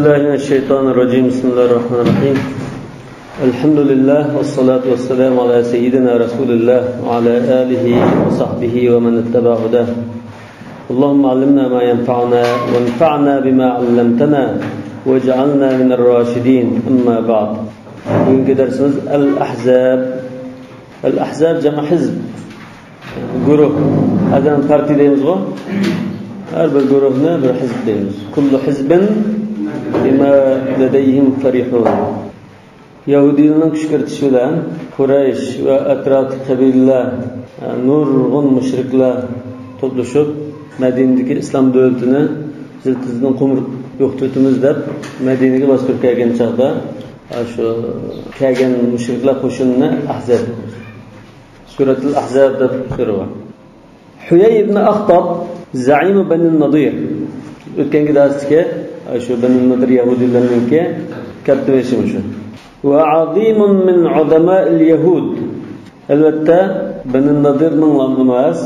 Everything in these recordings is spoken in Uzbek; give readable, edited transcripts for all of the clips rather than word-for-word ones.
بالله من الشيطان الرجيم بسم الله الرحمن الرحيم الحمد لله والصلاة والسلام على سيدنا رسول الله وعلى آله وصحبه ومن اتبع هداه اللهم علمنا ما ينفعنا وانفعنا بما علمتنا واجعلنا من الراشدين أما بعد bugünkü dersimiz el-ahzab cema hizb guruh adam parti deymiz o her bir guruhni bir hizb deymiz kullu hizbin bima ladayhim farihun Yahudilerin kışkırtışı bilen Kureyş ve etrafı kabileler nurgun müşrikler topluşup Medine'deki İslam devletini ziltizden kumur yoktutumuz deb Medine'ye bastırıp kelgen çağda şu kelgen müşrikler koşununu ahzab Suratul Ahzab deb so'rava Huyay ibn Akhtab zaim Bani Nadir o'tgangi darsga shu Bani Nadir Yahudilarninki katta ishimi shu va azimun min ulama'il yahud albatta Bani Nadirning emas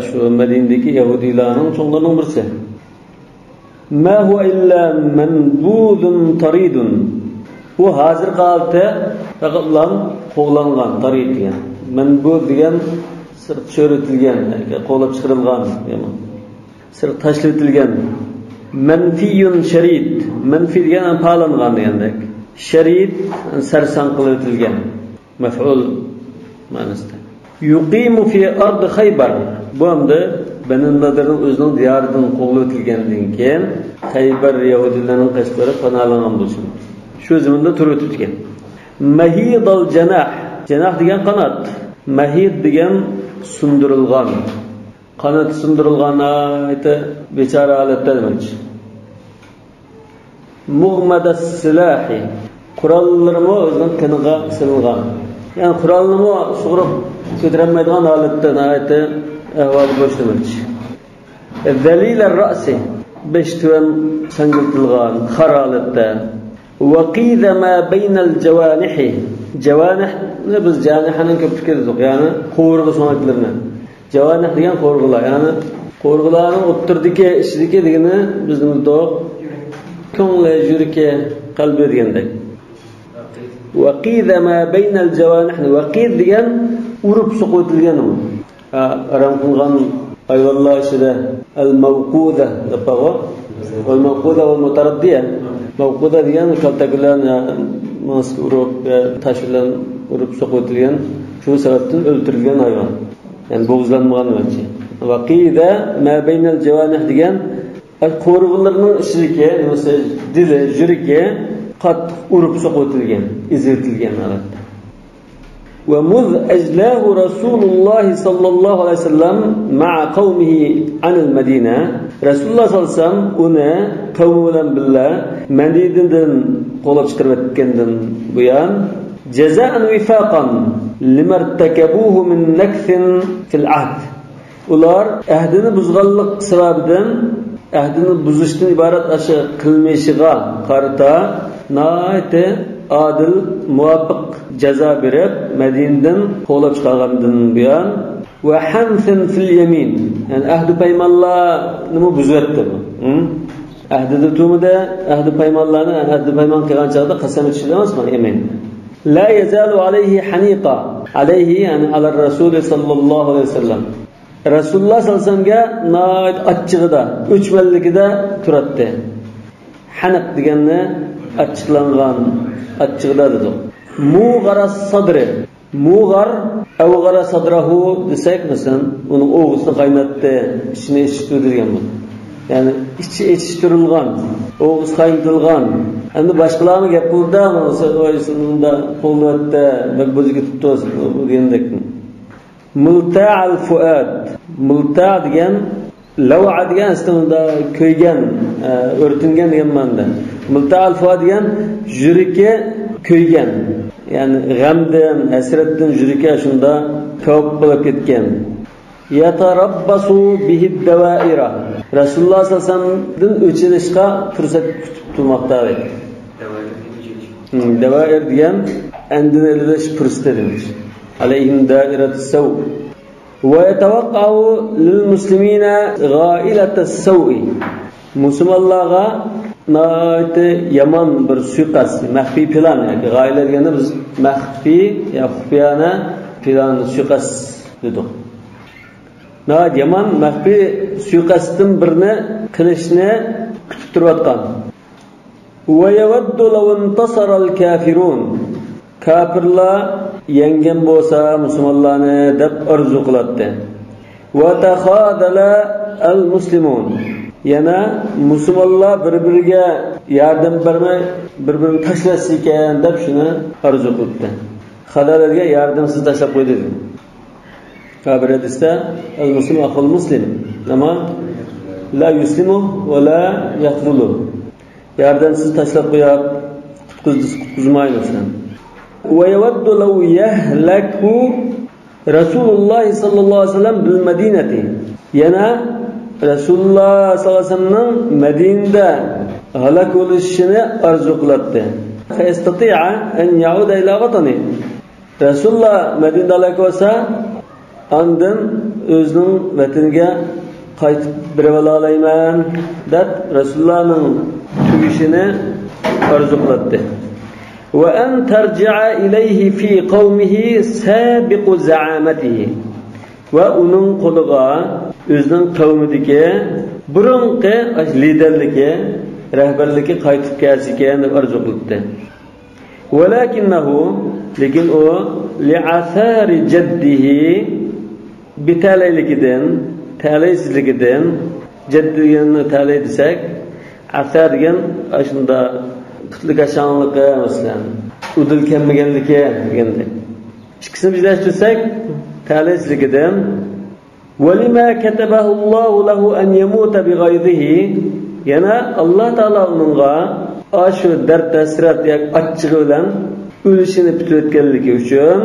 shu Madinadagi yahudilarning cho'nglarining birisi ma huwa illa manbudun taridun bu hozir qalte faqatlan qo'g'langan tarid degan manbud degan sirq cho'ritilgan qo'lab chiqarilgan sirq tashlatilgan manfiyun sharid manfi degan palangan degandek sharid sarson qilingan maf'ul ma'nosida yuqimu fi ard Xaybar bu hamda Bani Nadirning o'zining diyoridan qo'g'latilgandan keyin Xaybar yahudilarining qashlari panolangan bo'lsin shu zamonda turib o'tgan mahidal janah janah degan qanot mahid degan sundirilgan qanot sundirilgan ayta bechora holatda demoqchi mughmadas silahi qurollarimi o'zining qiniga silingan ya'ni qurolni sug'urib ko'tarolmaydigan holatda ayta ahvol bo'shdemoqchi zalil ar-ra'si beshtuan sangiltilgan xar holatda وقيد ما بين الجوانح جوانح biz janihaning ko'p keldik ya'ni qo'rg'i so'naklarni javonih degan qo'rg'ilar ya'ni qo'rg'ilarning o'ttirdiki ichidagi degani bizning do'q ko'ngli yuraki qalbi degandek وقيد ما بين الجوانح وقيد degan urib so'qitilgan aram qilgan hayvonlar ichida al-mawquda deb qo'ygan al-mawquda va mutaraddiya mavquda degan kaltagilarni mas'ul urib tashilan urib so'qitilgan shu sababdan o'ldirilgan hayvon ya'ni bo'g'izlanmagan bo'lsa vaqida ma baynal javanih degan qo'rg'illarning ichidagi bo'lsa dili yuragi qattiq urib so'qitilgan eziltilgan holatda va muz ajlahu rasululloh sallallohu alayhi vasallam ma'a qawmihi anil madina Rasululloh sallallohu alayhi vasallam uni qavmi bilan birga Madinadan qo'lab chiqarib o'tgandan buyon jazaan wifaqan limartakabuhu min nakthin fil ahd ular ahdini buzganlik sababidan ahdini buzishdan iborat ashi qilmishiga qarata naite adil muvafiq jazo berib Madinadan qo'lab chiqargandan buyon va hanfin fil yamin yani ahdi paymonlar nima buzatdi ahdida tumida ahdi paymonlarni ahdi paymon qilgan chog'da qasam ichishlar emasmi yamin la yazalu alayhi haniqa alayhi yani ala rasul sallallohu alayhi vasallam rasululloh sallallohu alayhi vasallamga noit achchig'ida o'chmanligida turadi haniq deganni achchiqlangan achchig'ida dedi mug'aras sadri mug'ar avg'ara sadrahu desak masalan uni o'g'zini qaynatdi ichini ichishdi degan bu ya'ni ichi echishtirilgan o'g'iz qaynatilgan endi boshqalarni gap qildi unda qo'llatda bo'ljiga tutdi degandek multa'al fuad multa' degan lav'a degan aslida ko'ygan o'rtingan degan ma'noda multa'al fuad degan yuragi ko'ygan ya'ni g'amdan hasratdan yuragi shunda ko'p bo'lib ketgan yatarabbasu bihi dawaira Rasululloh sallallohu alayhi vasallamdan o'chirishga fursat kutib turmoqda dawair degan andinalish fursati demak alayhim dairatus saw va yatawaqqa'u lil muslimina gha'ilatus sawi musulmonlarga nayte yaman bir suiqasd, maxfiy plan, yani g'oyalar deganda biz maxfiy ya xufiyana plan suiqasd dedik. Nayte yaman maxfiy suiqasddan birini qilishni kutib turayotgan. Wa yawaddu law intasara al-kafirun. Kafirlar yengen bo'lsa musulmonlarni deb orzu qiladi. Wa takhadala al-muslimun. Yana musulmonlar bir-biriga yordam bermay, bir-birini tashlasa ekan deb shuni orzu qildi. Xalarlarga yordamsiz tashlab qo'ydi. Kafir hadisda al-muslim akhul muslim. Ama la yuslimu va la yakhzulu. Yordamsiz tashlab qo'yib, qutqizmaydi sen. Wa yawaddu law yahlaku Rasululloh sallallohu alayhi vasallam bil Madinati. Yana Rasululloh sallallohu alayhi vasallamning Madinada halok bo'lishini orzu qiladi. Fayastati'a an ya'uda ila vatani. Rasululloh Madinada halok bo'lsa, ondan o'zining vataniga qaytib berib olayman deb Rasulullohning tugishini orzu qiladi. Wa an tarji'a ilayhi fi qawmihi sabiqu za'amatihi. Va uning qo'liga o'zining qavmidagi burunqi liderligi, rahbarligi qaytib kelsa deb orzu qildi. Walakinnahu lekin u li'athari jaddihi bitalayligidan, talaysizligidan, jaddiganni talay desak, athar degan shunda qitlik ashonligi masalan, udil kelmaganligi deganda. Ikkisini birlashtirsak, talaysizligidan walima katabahu Allohu lahu an yamuta bighaydihi. Yana Alloh taolo unga ashu dard tasrat yak achchig'i bilan o'lishini bitayotganligi uchun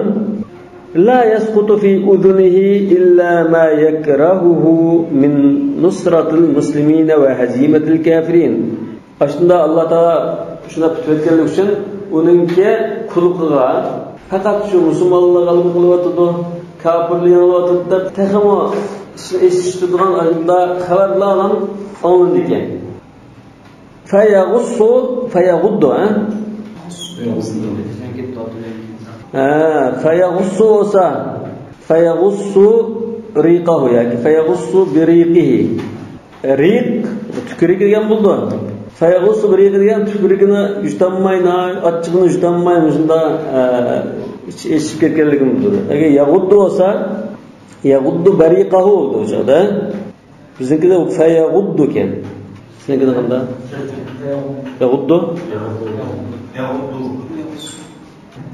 la yasqutu fi udhunihi illa ma yakrahuhu min nusratil muslimin wa hazimatil kafirin. Aslında Allah taolo shuna bitayotganligi uchun uningga qulqiga faqat shu musulmonlar g'alaba qilyotdi, kafirlar qilyotdi, texmo eshitadigan anda xabarlarni oldi ekan. Fayaguddu fayagussu olsa fayagussu riqahu yoki fayagussu biriqihi. Riq tükürük degan bo'ldi. Fayagussu biriqi degan tükürükni yutamay, achchig'ini yutamay shunda eshib ketganligim bo'ldi. Agar yaguddu olsa yaguddu bariqahu bo'ldi o'shada. Biznikida fayaguddu ekan. Sizningida qanday? Yaguddu?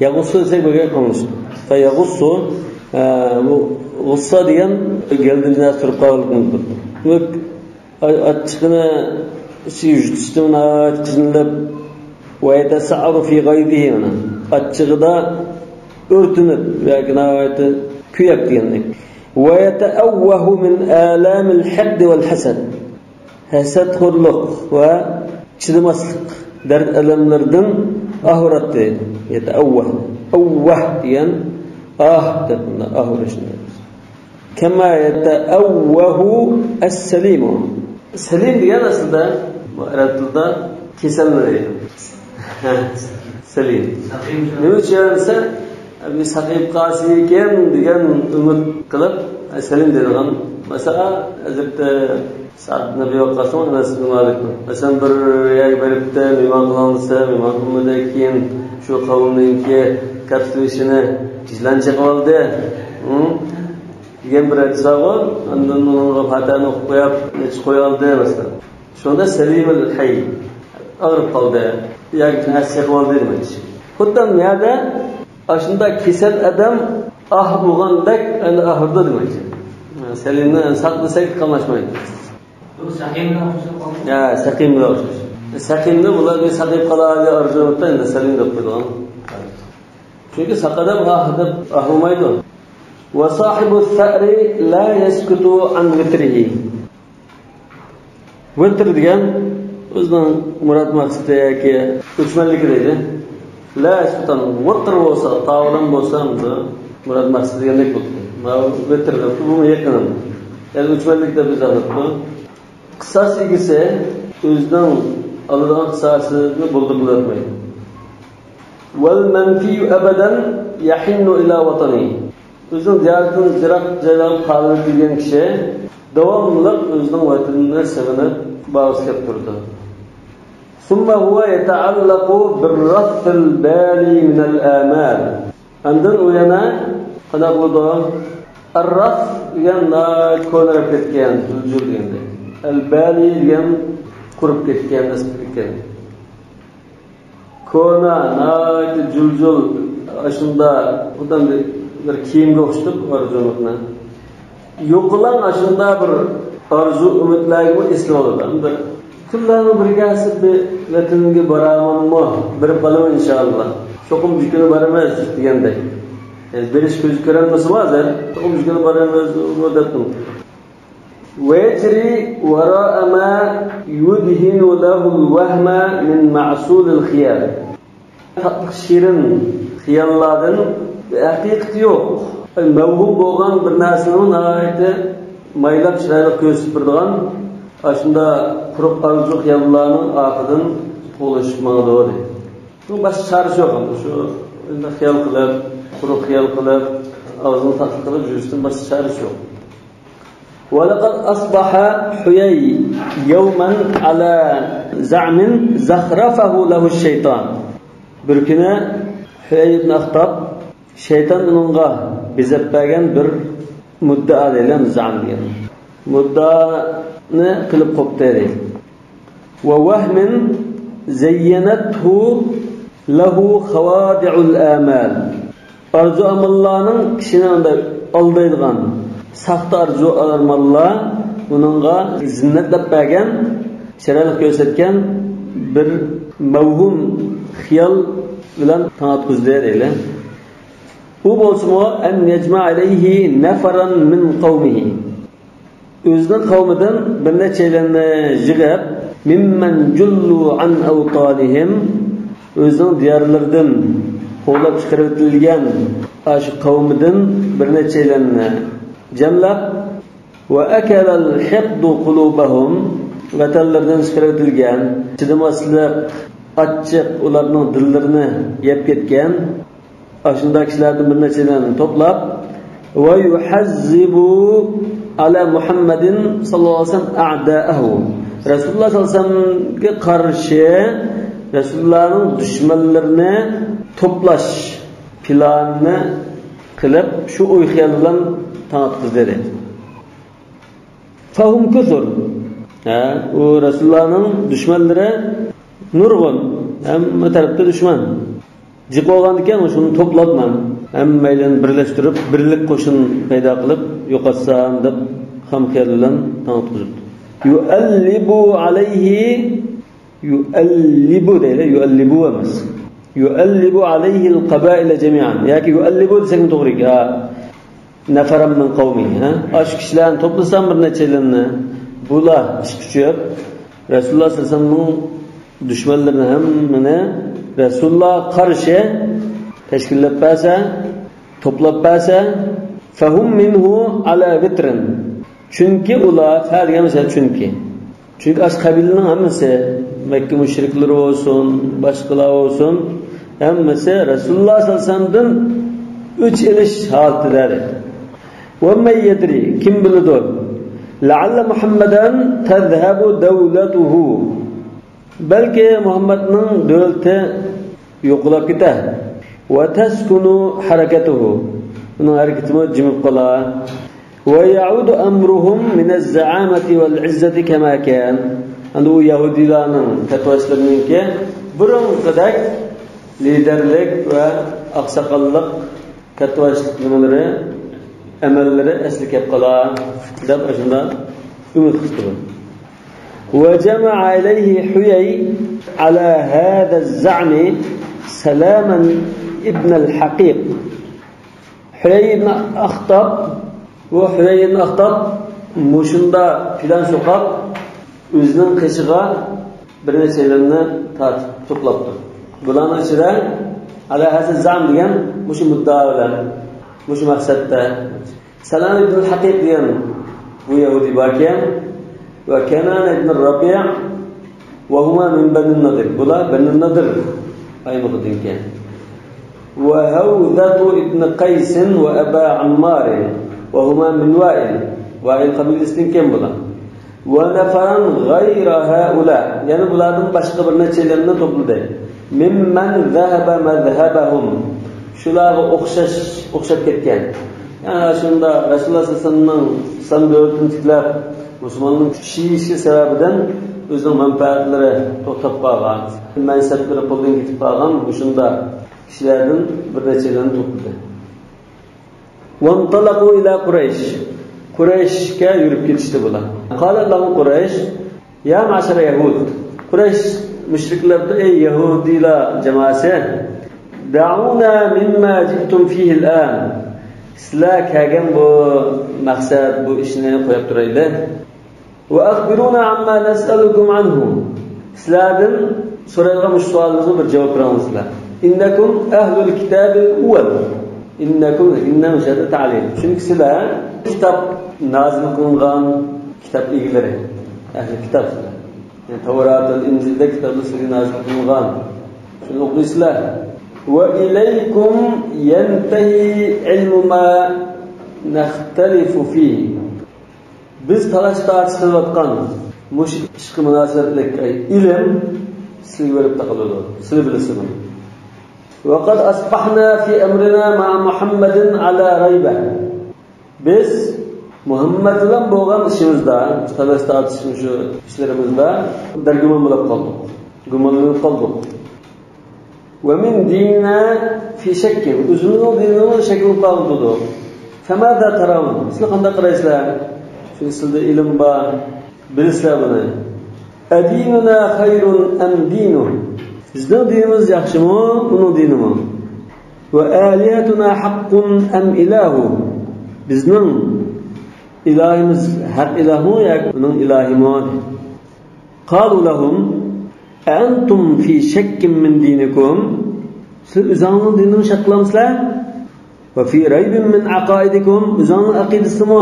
Yagussu desek bo'lgan qilmish. Fayagussu bu g'ussa degan geldidan turib qolgandir. Bu achchig'ini yutishdan qizinlab va yatasa'aru fi ghaydihi. Achchig'ida o'rtinib yoki navayati kuyak degandek. Va yata'awwahu min alamil hadd wal hasad. Hasadxo'rlik va chidamaslik dard alamlardan ahratdi. Yata'awwah. Awwah degan deb ahrashni. Kama yata'awwahu as-salim. Salim degan aslida arab tilida kasallar deydi. Salim. Nima uchun desa, bu saqib qasi ekan degan umid qilib salim deydigan. Masalan, hazrat Sa'd nabiy qasam nasib malik. Masalan bir yer beribdi, mehmon qilsa, mehmon qilmadan keyin shu qavmningki kattishini tizlancha qildi. Degan bir aytsago, undan unga fatani o'qib qo'yib, nech qo'yildi masalan. Shunda salimul hayy og'rib qoldi, yoki nasihat qildi demoqchi. Xuddi niyada ashunda kesal odam bo'lgandek ahirdi demoqchi. Salimni saqlasak qilmashmaydi. Bu saqimdan o'xshab qoldi. Ya, saqimga o'xshash. Saqimni bularga saqib qoladi arzuda endi salim deb qo'ygan. Chunki saqadam deb ahilmaydi. Va sohibu sa'ri la yaskutu an vitrihi. Vitr degan o'zining murod maqsadi yoki o'chmanligi deydi. La yaskutan vitr bo'lsa, tavlan bo'lsa, murod maqsadi degandek bo'ldi. Vitr bu yaqin. Yani o'chmanlikda biz aytdik. Qisas egisi o'zining Allah'ın kısasını buldurlatmayın. Vel menfiyu ebeden yahinnu ila vatani. Özünün diyarının zirak cevap kalır bilgen kişi devamlılık özünün vatanına sevinip bağışlayıp durdu. Summa huwa yeta'allaku birrathil bali minel amal. Andan o yana qana buldu. Ar-rath yana ko'narib ketgan, juljul endi. Al-bali degan qurib ketgan nasibkan. Kona nayt juljul aşında bundan bir kiyimga o'xshatib arzuliqni. Yo'qlan aşında bir arzu umidlarni esla oladi. Kullarni birgasib vatanga boramanmi? Bir balam inshaalloh. Cho'qim jikini boramiz degandek. Berish ko'z ko'ranmasa hozir, cho'qim jikini boramiz mudattim. ويجري وراء ما يدهن له الوهم من معسول الخيال. Şirin xiyallardan haqiqati yo'q. Mavhum bo'lgan bir narsani aytdi, maylab chiroyli ko'rsatib turgan, shunda quruq arzu xiyallarning oqidan to'lishmadi dedi. Bu boshqa chorasi yo'q. Shu xiyal qilib, quruq xiyal qilib, og'zini taqib qilib yurishdan boshqa chorasi yo'q. ولقد أصبح حيي يوما على زعم زخرفه له الشيطان. بركنا حيي بن أخطب شيطان منغا بزباغن بر مدعا ديلن زعم ديلن مدعا قلب قبطة ووهم زينته له خوادع الآمال. أرجو أم الله كشنا aldaydigan saxta arzu armanlar uningga zinnatlab bergan, chiroyli ko'rsatgan bir mavhum xiyol bilan tanatqizdi deydi. Bu bo'lsa an yajma alayhi nafaran min qawmihi. O'zining qavmidan bir nechalarni yig'ib, mimman jullu an awtalihim, o'zining diyorlaridan qo'llab chiqarilgan aşı qavmidan bir nechalarni jamlab va akalal hiqdu qulubahum vatanlardan chiqarilgan chidamaslik achchiq ularning dillarini yeb ketgan ashunda kishilardan bir nechalarni to'plab va yuhazzibu ala Muhammadin sallallohu alayhi vasallam a'daahu. Rasululloh sallallohu alayhi vasallamga qarshi Rasulullahning dushmanlarini to'plash planni qilib shu o'y xiyol bilan tanatqizdi dedi. Fahum kusur. O Rasulullahning dushmanlari nurg'un, hamma tarafda dushman. Jiq bo'lgan ekan, shuni to'plabman. Hammaylarni birlashtirib, birlik qo'shin paydo qilib, yo'qotsam deb ham xiyol bilan tanatqizdi. Yu'allibu alayhi yu'allibu deydi, yu'allibu emas. يؤلب عليه القبائل جميعا. يعني يؤلب desek to'g'ri. Nafaram min qavmi. Ash kishilarni to'plasam bir nechalarni bular ish kuchib Rasululloh sollallohu alayhi vasallamning dushmanlarini hammani Rasululloh qarshi tashkillab bersa, to'plab bersa, fahum minhu ala vitrin. Chunki ular farqamasa chunki ash qabilaning hammasi Mekke müşriklari olsun, başkalar olsun, hammasi Rasululloh sallallohu alayhi vasallamdan uch ilish holatida. Va may yadri, kim biladi? La'alla Muhammadan tadhhabu dawlatuhu. Balki Muhammadning davlati yo'qolib ketadi. Va taskunu harakatuhu. Uning harakati jimib qoladi. Va ya'udu amruhum min az-za'amati wal-'izzati kama kan. Andu Yahudilarning fatvoslarininki burunqidek liderlik va aqsaqallik fatvoshlik nimalari amallari asli kelib qoladi deb shunda umid qildi. Wa jama'a ilayhi Huyay ala hadha az-za'm Salaman ibn al-Haqiq. Huyay ibn Akhtab va Huyay ibn Akhtab mushunda filan so'qab o'zining qishig'a bir narsalarni to'plabdi. Bularning ichida ala hasa zam degan mushu muddao bilan mushu maqsadda Salam ibn al-Haqiq degan bu yahudi bor ekan va Kanan ibn Rabi' وهما من بني النضر بلا بني النضر أي مقدم كان وهوذة ابن قيس وأبا عمار وهما من وائل قبيلة كان بلا ونفرا غير هؤلاء يعني بلادهم başka bir neçelerini topladı mimmen zahaba mazhabahum şularga o'xshab ketgan yani shunda Rasululloh sallallohu alayhi vasallamning samimiy tiklab musulmonning kuchiyishi sababidan o'zining manfaatlari to'xtab qolgan mansablari qo'ldan ketib qolgan shunda kishilardan bir nechalarini to'pladi vantalaqu ila Qurayshga yurib ketishdi bular qala lahum Quraysh ya ma'shara yahud Quraysh mushriklarga ey yahudiylar jamoasi da'una mimma ji'tum fihi al'an sizlar kelgan bu maqsad bu ishni qo'yib turaylik va akhbiruna amma nas'alukum anhu sizlardan so'ralgan savolimizga bir javob berasizlar innakum ahlul kitabil awwal innakum inna shada ta'lim chunki sizlar kitob nozil qilingan kitob egalari ahli kitob yani Tavrat va Injilda kitoblar sizga nozil qilingan shuni o'qiysizlar va ilaykum yantahi ilmu ma nakhtalifu fihi biz talash qilayotgan mush ishqi munosabatlik ilm sizga berib taqiladi sizlar bilasizlar وقد أصبحنا في أمرنا مع محمد على ريبة biz Muhammed bilan bo'lgan ishimizda talash tortishib shu ishlarimizda dargumon bo'lib qoldik gumonlanib qoldik va min dinina fi shakkin o'zimizning dinimiz shakl qoldi famada tarawun sizlar qanday qaraysizlar chunki sizda ilm bor bilasizlar buni adinuna khayrun am dinu bizning dinimiz yaxshimi uning dinimi va alihatuna haqqun am ilahu bizning ilahimiz haq ilahmi yoki uning ilahimi qalu lahum antum fi shakkin min dinikum siz o'zingizning dinini shak qilamsizlar va fi raybin min aqaidikum o'zingizning aqidasimi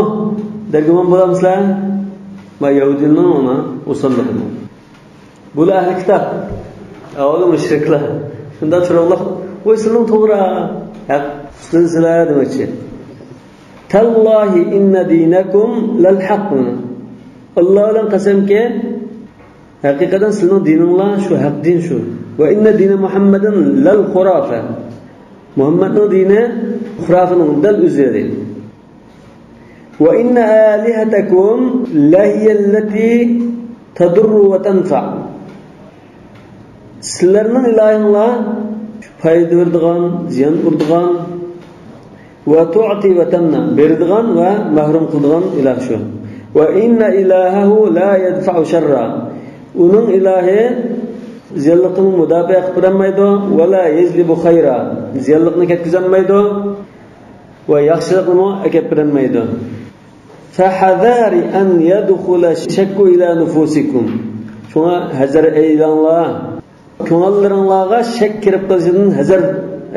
dargumon bo'lamsizlar va yahudiyning ona usulligini bular ahli kitob avval mushriklar shunda turiblar voy sizning to'g'ri haq sizlar demoqchi tallahi inna dinakum lal haqq Alloh bilan qasamki haqiqatan sizning dininglar shu haq din shu va inna dina Muhammadin lal khurafa Muhammadning dini xurafaning dal o'zidi va inna alihatakum lahiya allati tadurru va tanfa sizlarning ilahinglar foyda beradigan ziyon uradigan va tu'ti va tamna beradigan va mahrum qiladigan iloh shu va inna ilahahu la yadfa'u sharra uning ilahi ziyonlikni mudofaa qilib bermaydi va la yajlibu khayra ziyonlikni ketkazmaydi va yaxshilikni akab bermaydi fahadari an yadkhula shakku ila nufusikum shunga hazar eylanglar ko'ng'illaringizga shak kirib qolishdan hazar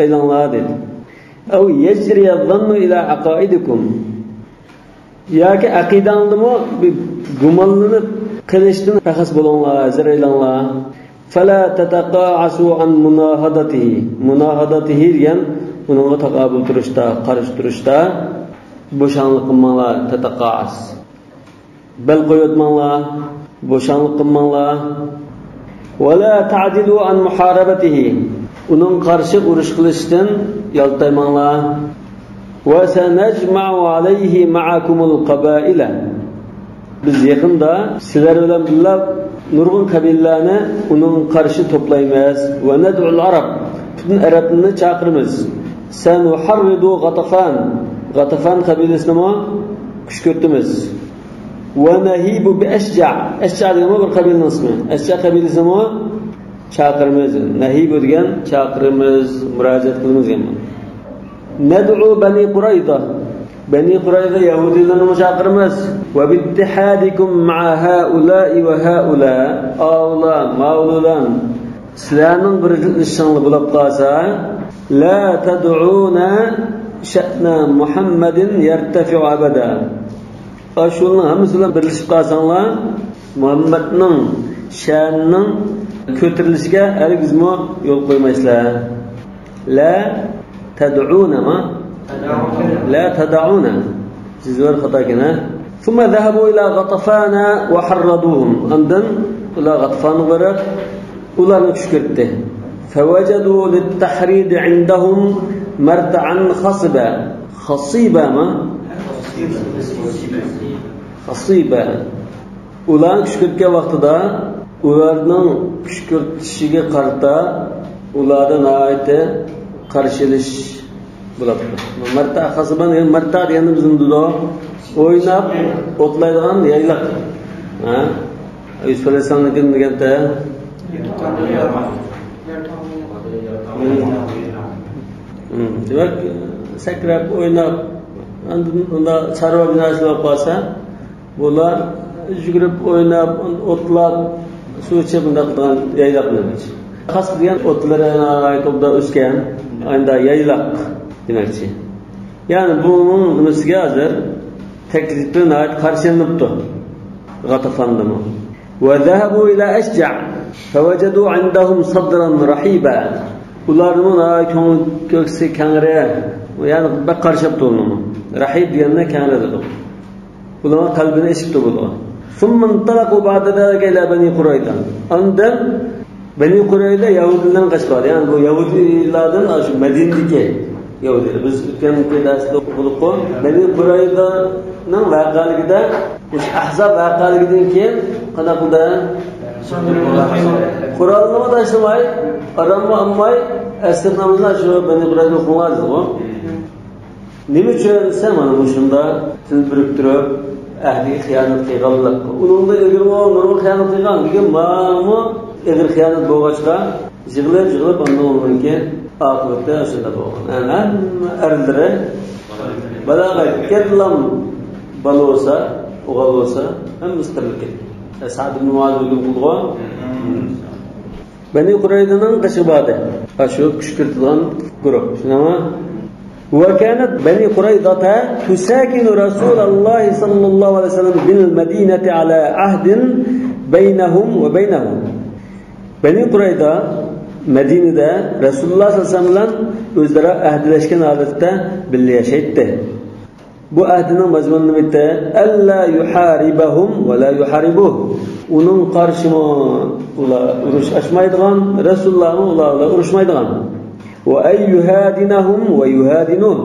eylanglar dedi أو يجري الظن إلى عقائدكم yoki aqidangizmi gumonlanib qilishdan rahas bo'linglar azraylanglar fala tataqa'asu an munahadatihi degan uningga taqobil turishda qarshi turishda bo'shanlik qilmanglar tataqa'as bal qo'yotmanglar bo'shanlik qilmanglar wala ta'dilu an muharabatihi uning qarshi urush qilishdan yoltaymanglar va sanajma'u alayhi ma'akumul qabaila biz yaqinda sizlar bilan birga nurg'un qabilalarni uning qarshi to'playmiz va nad'ul arab butun arabni chaqiramiz sanuharridu g'atafan qabilasini kuch ko'rtimiz va nahibu bi ashja degan bir qabilaning ismi ashja qabilasini chaqiramiz nahibu degan chaqiramiz murojaat qilamiz degan nad'u bani qurayza yahudilarni chaqiramiz va bittihadikum ma'a haula'i va haula Allah mavludan sizlarning birlashishinglar bo'lib qolsa la tad'una sha'na Muhammadin yartafi'u abada ashulning hammasi bilan birlashib qolsanglar Muhammadning şanning ko'tarilishiga hargizmi yo'l qo'ymaysizlar. La tad'una ma la tad'una sizlar xatogina. ثم ذهبوا إلى غطفان وحرضوهم عندن إلى غطفان ورد ولا نشكرته فوجدوا للتحريد عندهم مرتعا خصبا خصيبا ما خصيبا ولا نشكرك وقتدا ularning kishkirtishiga qarta ulardan ayte qarshilish bo'ladi. Marta xasban marta deganda bizning dudo o'ynab o'tlaydigan yaylaq. Ha? Yusuf alayhisolamning deganda demak sakrab o'ynab unda chorva binosi bo'lib qolsa bular yugurib o'ynab o'tlab suv ichib bunday qilgan yaylaq demoqchi. Xas degan o'tlarga aytibda o'sgan anda yaylaq demoqchi. Ya'ni buning nimasiga hozir taklifdan qarshilanibdi. G'atafandimi. Wa dhahabu ila ashja' fawajadu 'indahum sadran rahiba. Ularning ko'ksi kangre, ya'ni bir qarshab turibdi. Rahib deganda kangre dedi. Ular qalbini eshitdi bular. ثم انطلقوا بعد ذلك إلى بني قريظة. Ondan Beni Qurayza Yahudilardan qaçqadi. Yani bu Yahudilardan şu Medine'deki Yahudilar. Biz o'tgan darsda o'qib qo'y. Beni Qurayzaning vaqaligida, o'sha Ahzab vaqaligidan keyin qana qildi? Qur'onni tashlamay, aramma ammay asr namozini shu Beni Qurayza o'qimadi-ku. Nima uchun desa mana bu shunda siz biriktirib ahli xiyonat qilganlar. Uningda egirmo nurul xiyonat qilgan degan ma'no egir xiyonat bo'lg'achqa yig'ilib ondan keyin oqibatda shunda bo'lgan. Ana ardire balaga ketlam balosa o'g'alosa ham istirlik. Sa'd ibn Muaz bo'lgan qulg'on Bani Qurayzaning qishibadi. Shu kushkirtilgan guruh. Shunami? وكانت بني قريظة تساكن رسول الله صلى الله عليه وسلم بالمدينة على عهد بينهم وبينهم. بني قريظة مدينة رسول الله صلى الله عليه وسلم özleri ahdleşken halette birliğe yaşaydı. Bu ahdinin mazmununu bitti. Alla yuharibahum ve la yuharibuh. Onun karşıma uruş açmaydıgan, Resulullah'ın ularla uruşmaydıgan. Ve ey yuhadinahum ve yuhadinuh.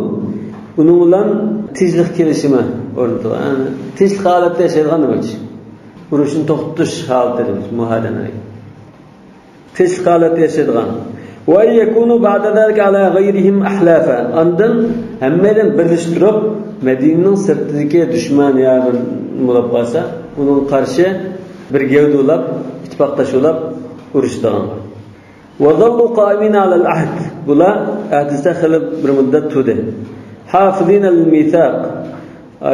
Onunla tizlik kelişimi ortada. Yani tizlik halette yaşaydıgan demek. Uruşun toxtuş halette demek. Muhadenayı. Tizlik halette yaşaydıgan. Ve ey yekunu ba'da zalik ala gayrihim ahlafa. Ondan hemmeden birleştirip Medine'nin sırtındaki düşman yarın bulab qalsa, onun karşı bir gevde olab, ittifaqdaş olab uruşduğan. وظلوا قائمين على العهد بلا أتستخلف برمدة توده حافظين الميثاق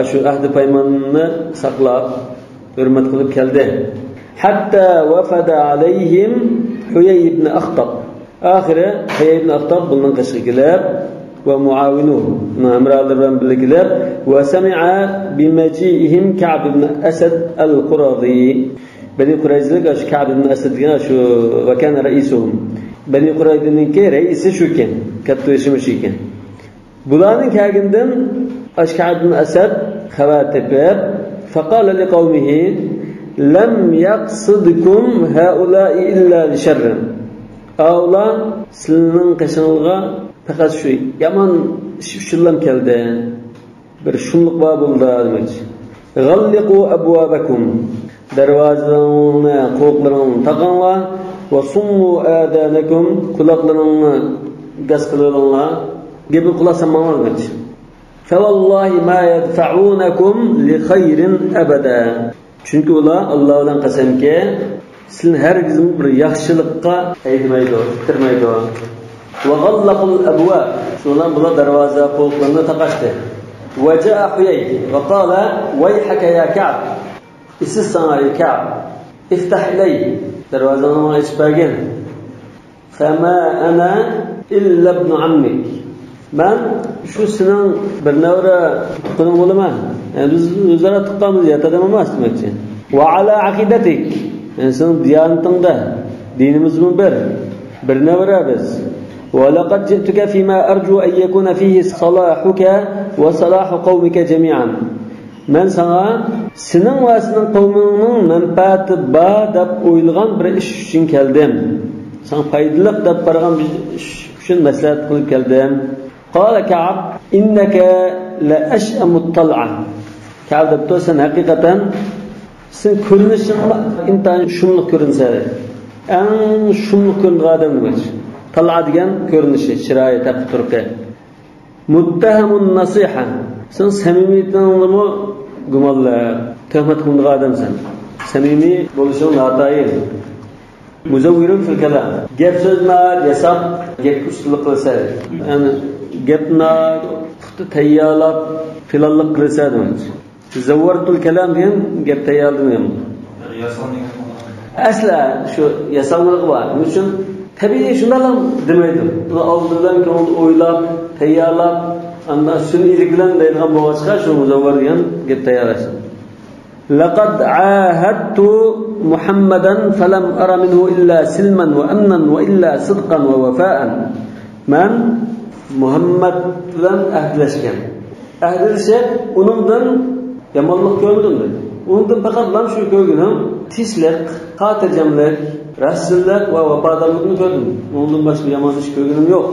شو عهد بيماننا سقلاب برمد قلب كالده حتى وفد عليهم حيي بن أخطب آخر حيي بن أخطب بلن قشقلاب ومعاونوه أمراء الرب بالقلاب وسمع بمجيئهم كعب بن أسد القرظي Beni Qurayzalar şu Ka'b ibn Asad degan şu va kana raisuhum. Beni Qurayzaning raisi shu ekan, katta ishimish ekan. Bularning kelgandan Ka'b ibn Asad xabar tepib, faqala liqawmihi lam yaqsidkum haula'i illa li sharrin. Avla sizning qishingizga faqat shu yomon shullam keldi. Bir shunliq bor bo'ldi demoqchi. Ghalliqu abwabakum darvozalarni qo'qlarini taqinglar va summu adanakum quloqlarini gaz qilinglar gibi quloq solmanglar demoqchi. Fa vallahi ma yadfa'unakum li khayrin abada. Chunki ular Alloh bilan qasamki sizni hargiz bir yaxshilikqa aytmaydi, bitirmaydi. Va ghallaqul abwab. Shundan bular darvoza qo'qlarini taqashdi. Va ja'a Huyay va qala wayhaka ya Ka'b. İsiz sana ey Ka'b. İftah ley. Darvazanı açıp bagin. Fema ana illa ibn ammik. Ben şu senin bir nevre tutunum olaman. Yani biz özlere tutamız ya tadam emas demekçi. Ve ala akidetik. Yani senin diyanetinde dinimiz mi bir nevra biz. وَلَقَدْ جِئْتُكَ فِيمَا أَرْجُو أَنْ يَكُونَ فِيهِ صَلَاحُكَ وَصَلَاحُ قَوْمِكَ جَمِيعًا. Men sana senin ve senin kavminin menfaati bağ dep oylagan bir iş için geldim. Sana faydalı dep baragan bir iş için maslahat kılıp geldim. قال كعب إنك لأشأم الطلعة. Ka'b depti sen hakikaten sen görünüşün intan şumluk görünse. En şumluk görünüş adam demek. Tal'a degan görünüşü, chiroyi, taqi turqi. Muttahamun nasiha. Sen samimiyatni gumonla, tuhmat qilgan odamsan. Samimiy bo'lishing noto'g'ri. Muzawwirun fil kalam. Gap so'zma, yasab, gap ustilik qilsa, ya'ni gapni tayyorlab, filanlik qilsa demak. Zavvartul kalam degan gap tayyorladim. Asla shu yasallik bor. Shuning uchun tabiiy shundan demaydim. Buni oldindan o'ylab, tayyorlab, andan sun'ilik bilan deydigan bo'lsa, shu muzavvar degan gap tayyorlash. Laqad ahadtu Muhammadan falam ara minhu illa silman wa amnan wa illa sidqan wa wafa'an. Men Muhammad bilan ahdlashgan. Ahdlashib, uningdan yomonlik ko'rdim dedi. Undan faqat men shu ko'rganim tinchlik, xotirjamlik, rasullik va vafodorlikni ko'rdim. Undan boshqa yomon ish ko'rganim yo'q.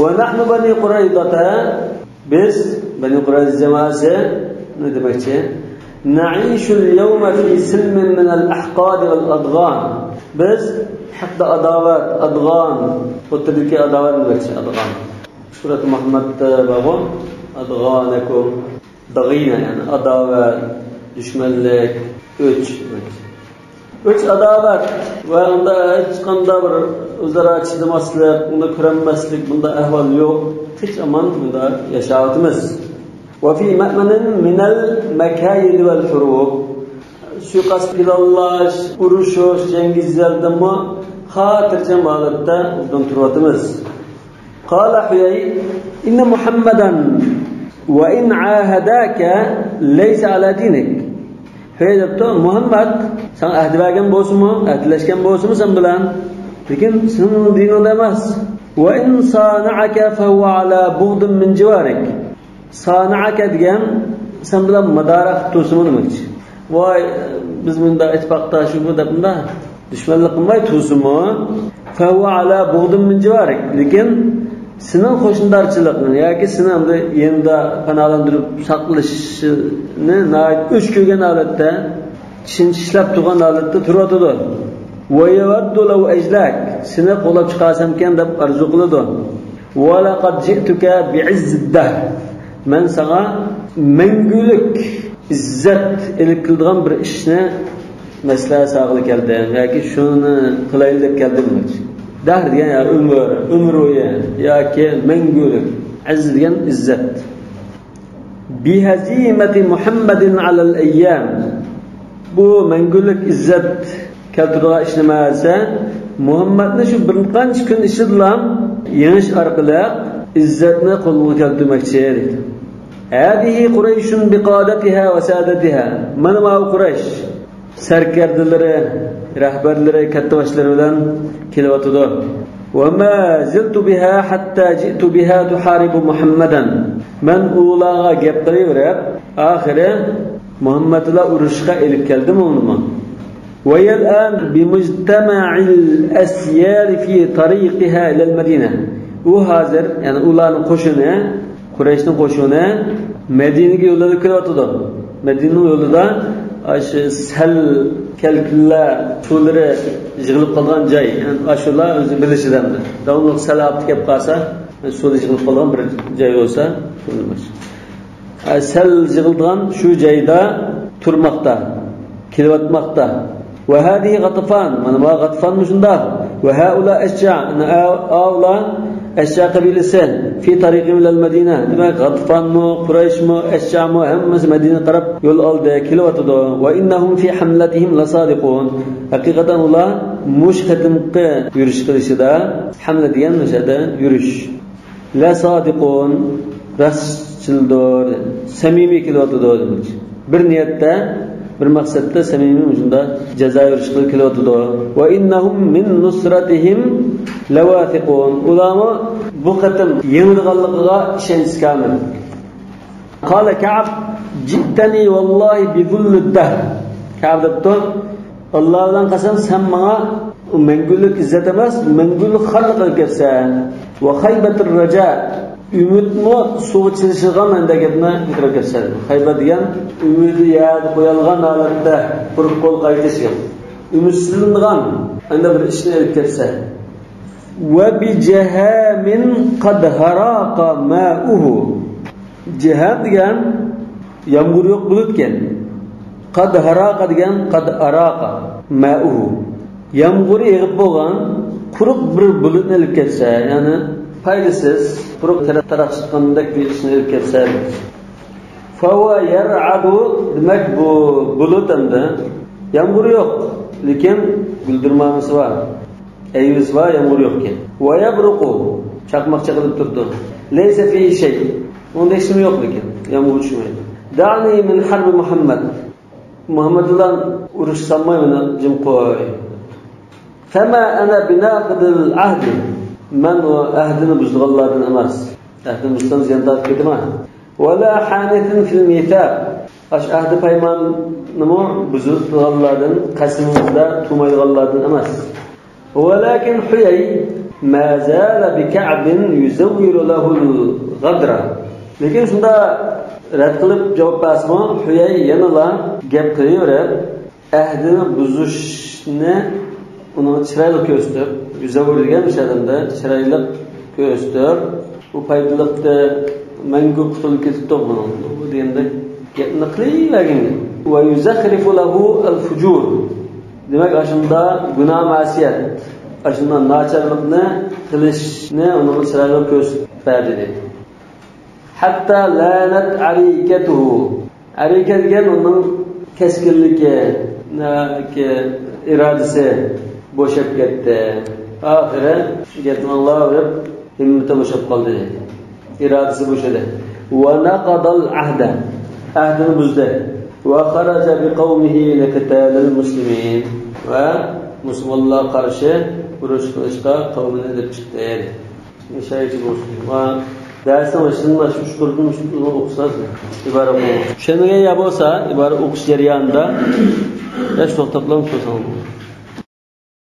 Va nahnu bani Quraydata, biz bani Qurayza jamoasi ne demakchi? Na'ishu al-yawma fi silmin min al-ahqad wal-adghan. Biz hatta adovat, adghan, o'tdagi adovat demakchi, adghan. Surat Muhammadda bor, adghanakum, dag'ina yani adovat, düşmanlik, Üç adavat ve onda hiç qanday bir o'zaro chidamaslik, unda ko'ranmaslik, bunda ahvol yo'q. Hech aman bunda yashayapmiz. Va fi ma'manin min al-makayid wal furuq. Suiqasd qilallash, urushish, jangizlardami xotirjam holatda uzun turyapmiz. Qala Huyay inna Muhammadan wa in ahadaka laysa ala dinik. Hayda Muhammad sen ahd bergan bo'lsinmi, ahdlashgan bo'lsinmi sen bilan, lekin sening diningda emas. Wa in sana'aka fa huwa ala bughdin min jiwarik. Sana'aka degan sen bilan madarax to'simi demakchi. Voy biz bunda ittifoqda shu deb bunda dushmanlik qilmay to'simi, fa huwa ala bughdin min jiwarik. Lekin sening qo'shnilarchilikni yoki seni endi yanada panolantirib saqlashni o'ch ko'rgan holatda, ishlab turgan holatda turadi. Va yawaddu law ajlak, seni qo'lab chiqarsam-kan deb arzu qiladi. Va laqad ji'tuka bi'izzidah. Men sana mangulik, izzat ilib qildigan bir ishni maslahat saqlab keldim yoki shuni qilaylik deb keldim. Dahr degan ya umr o'yi yoki mangulik, aziz degan izzat. Bihazimati Muhammadin alal ayyam. Bu mangulik izzat keltirgan ish nima esa, Muhammadni shu bir qancha kun ishi bilan yenish orqali izzatni qo'lga keltirmoqchi edi. Hadihi Qurayshun biqadatiha va sadatiha. Mana bu Quraysh sarkardalari, rahbarlari, katta boshlari bilan kelyapti. Va ma ziltu biha hatta ji'tu biha tuharibu Muhammadan. Men ularga gap qilaverib, oxiri Muhammad bilan urushga elib keldim uni. Va al-an bimujtama'il asyar fi tariqiha ila al-Madina. U hozir, ya'ni ularning qo'shini, Qurayshning qo'shini Madinaga yo'llanib kelyapti. Madinaning yo'lida aşı sel kelkilla suvları yığılıp kalgan joy, yani aşular o'zi bilishidandir. Davomli sel olib kelib qolsa, suv yığılıp kalgan bir joy bo'lsa, shunimiz. Sel yığılgan shu joyda turmoqda, kelyapmoqda. Va hadihi G'atafan, mana bu G'atafan shunda. Va haula ashja, avla ashja qabilasi fi tariqim ila al-Madina. Demak, G'atafanmi, Qurayshmi, ashjami hammasi Madina qarab yo'l oldi, kelyapti. Va innahum fi hamlatihim lasadiqun. Haqiqatan ular mushqatimqi yurish qilishida, hamla degan o'shada yurish. Lasadiqun, rastchildir, samimiy kelyapti demoqchi. Bir niyatda bir maqsadda samimiy ujunda jazoir chiqib kelyotdi. Va innahum min nusratihim lawathiqun. Ulama bu qatim yengilganligiga ishonch kamil. Qala Ka'b jittani wallahi bi dhullid dahr. Ka'b debdi, Alloh bilan qasam sen menga mengullik izzat emas, mengullik xalq kelsan. Va khaybatur raja. Ümidmi suv chilishgan endagini fikr kelsan. Xayba degan umidi yad qo'yilgan holatda bir qo'l qaytish. Ümidsizlangan anda bir ishni olib kelsa. Va bi jahamin qad haraqa ma'uhu. Jihad degan yomg'ir yo'q bulutgan. Qad haraqa degan qad araqa ma'uhu. Yomg'ir yig'ib bo'lgan quruq bir bulutni olib kelsa, ya'ni faydasiz quruq taraf chiqqandek bir ishni olib kelsa. Fa va yar'adu demak bu bulut endi yomg'ir yo'q, lekin guldirmasi bor. Ayuz va yomg'ir yo'q ekan. Va yabruqu chaqmoq chaqilib turdi. Laysa fi shay. Unda hech nima yo'q lekin yomg'ir tushmaydi. Da'ni min harbi Muhammad. Muhammad bilan urush sanmay meni jim qo'y. Fama ana binaqidil ahdi. Men o ahdini buzganlardan emas. Ahdini buzsam ziyandat ketma. Wala hanithin fil mithaq. Ash ahdi paymanını buzganlardan, qasimimizda tumaydiganlardan emas. Walakin Huyay ma zala bi Ka'bin yuzawwiru lahu al-ghadra. Lekin shunda rad qilib javob bersa, Huyay yanala gap qilaverib, ahdini buzishni uni chiroyli ko'rsatib, yuzavir degan shadamda chiroyli ko'rsatib, u paytlikda mangu qutulib ketibdi buni. Bu deganda gapni qilavergan. Va yuzakhrifu lahu al-fujur. Demak, ashunda gunoh ma'siyat, ashunda nacharlikni qilishni uni chiroyli ko'rsatib berdi. Hatta lanat arikatuhu. Arika degan uning keskinligi, irodasi bo'shab ketdi. Oxiri gapni Alloh himmati bo'shab qoldi. Irodasi bo'shadi. Va naqadal ahda. Ahdini buzdi. Va kharaja bi qawmihi liqitalil muslimin. Va musulmonlar qarshi urush qilishga qavmini deb chiqdi. Shaychi bo'lsin. Va dersin başında şu kurdum okusaz ibare bu. Şenige ya bolsa ibare okuş jarayonida yaş to'xtatlab ko'rsaman.